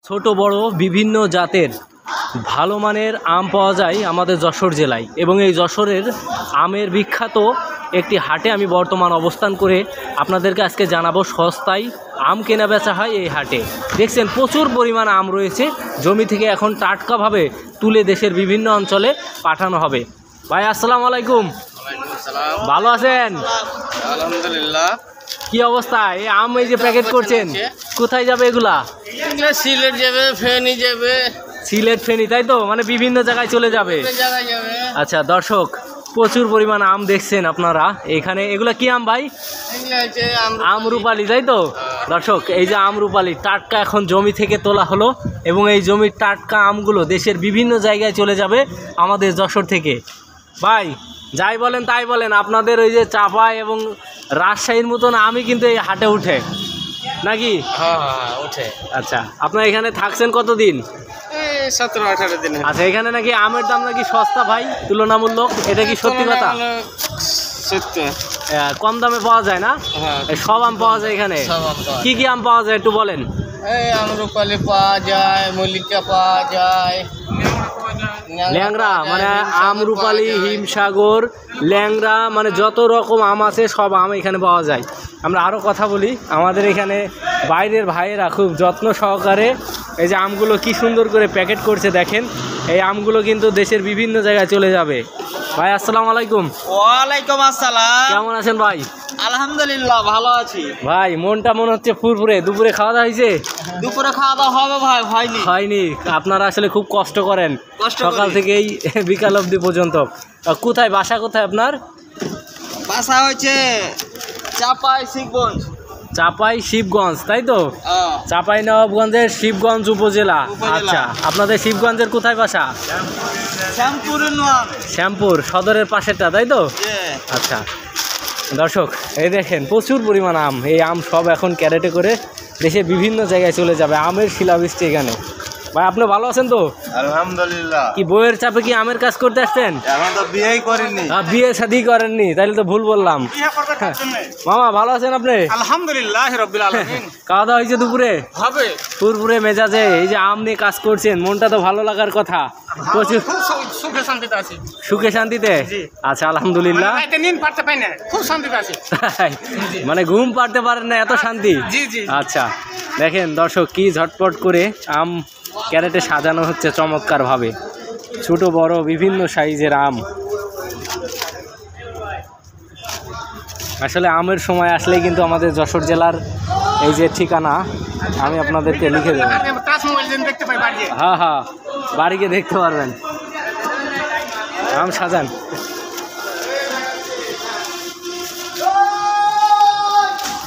ছোট বড় বিভিন্ন জাতের ভালো মানের আম পাওয়া যায় আমাদের যশোর জেলায় এবং এই যশোরের আমের বিখ্যাত একটি হাটে আমি বর্তমান অবস্থান করে আপনাদেরকে আজকে জানাবো সস্তায় আম কেনা বেচা হয় এই হাটে। দেখছেন প্রচুর পরিমাণ আম রয়েছে, জমি থেকে এখন টাটকাভাবে তুলে দেশের বিভিন্ন অঞ্চলে পাঠানো হবে। ভাই আসসালামু আলাইকুম। ভালো আছেন? আলহামদুলিল্লাহ। কি অবস্থা? এই আম এই যে প্যাকেট করছেন, কোথায় যাবে এগুলা? সিলেট যাবে, ফেনী যাবে। সিলেট ফেনী, তাই তো? মানে বিভিন্ন জায়গায় চলে যাবে। আচ্ছা দর্শক, প্রচুর পরিমাণ আম দেখছেন আপনারা এখানে। এগুলা কি আম ভাই? আমরুপালি, তাই তো? দর্শক, এই যে আমরুপালি টাটকা এখন জমি থেকে তোলা হলো এবং এই জমির টাটকা আমগুলো দেশের বিভিন্ন জায়গায় চলে যাবে আমাদের যশোর থেকে। ভাই যাই বলেন তাই বলেন, আপনাদের ওই যে চাপাই এবং রাজশাহীর মতন আমি কিন্তু এই হাটে উঠে নাকি? হ্যাঁ ওঠে। আচ্ছা, আপনার এখানে থাকছেন কতদিন? 17-18 দিন। আচ্ছা, এখানে নাকি আমের দাম নাকি সস্তা ভাই, তুলনামূলক। এটা কি সত্যি কথা? সত্য। কম দামে পাওয়া যায় না? সব আম পাওয়া যায় এখানে। কি কি আম পাওয়া যায় একটু বলেন। এই আমরুপালি পাওয়া যায়, মল্লিকা পাওয়া যায়, ল্যাংড়া মানে আমরুপালি, হিমসাগর, ল্যাংড়া, মানে যত রকম আম আছে সব আম এখানে পাওয়া যায়। আমরা আরও কথা বলি, আমাদের এখানে বাইরের ভাইয়েরা খুব যত্ন সহকারে এই যে আমগুলো কি সুন্দর করে প্যাকেট করছে দেখেন। এই আমগুলো কিন্তু দেশের বিভিন্ন জায়গায় চলে যাবে। ভাই আসসালামু আলাইকুম। ওয়ালাইকুম আসসালাম। কেমন আছেন ভাই? আলহামদুলিল্লাহ ভালো আছি ভাই। মনটা মনে হচ্ছে ফুরফুরে। দুপুরে খাওয়া দাওয়া হয়েছে? দুপুরে খাওয়া দাওয়া হবে ভাই? হয়নি। আপনারা আসলে খুব কষ্ট করেন সকাল থেকেই বিকাল অবধি পর্যন্ত। কোথায় বাসা, কোথায় আপনার বাসা? হচ্ছে চাপাই শিবগঞ্জ। চাপাই শিবগঞ্জ, তাই তো? চাপাই নবাবগঞ্জের শিবগঞ্জ উপজেলা। আচ্ছা, আপনাদের শিবগঞ্জের কোথায় বাসা? শ্যামপুর সদরের পাশেরটা, তাই তো? আচ্ছা দর্শক, এই দেখেন প্রচুর পরিমাণ আম। এই আম সব এখন ক্যারেটে করে দেশের বিভিন্ন জায়গায় চলে যাবে। আমের শিলাবৃষ্টি এখানে। ভাই আপনি ভালো আছেন তো? আলহামদুলিল্লাহ। কি বইয়ের চাপে কি আমের কাজ করতে আসছেন? এখন তো বিয়েই করিনি। বিয়ে শাদী করেননি, তাইলে তো ভুল বললাম। মামা ভালো আছেন আপনি? আলহামদুলিল্লাহ রাব্বিল আলামিন। খাওয়া দাওয়া হয়েছে দুপুরে? হবে। ফুরফুরে মেজাজে এই যে আম নিয়ে কাজ করছেন, মনটা তো ভালো লাগার কথা। প্রচুর সুখে শান্তিতে আছি। সুখে শান্তিতে? আচ্ছা আলহামদুলিল্লাহ। খুব শান্তিতে আছি। মানে ঘুম পাড়তে পারেন না, এত শান্তি? আচ্ছা দেখেন দর্শক, কি ঝটপট করে আম ক্যারেটে সাজানো হচ্ছে চমৎকার ভাবে। ছোট বড় বিভিন্ন সাইজের আম। আসলে আমের সময় আসলেই কিন্তু আমাদের যশোর জেলার এই যে ঠিকানা আমি আপনাদেরকে লিখে দেবো। হ্যাঁ, বাড়ি গিয়ে দেখতে পারবেন। আম সাজান।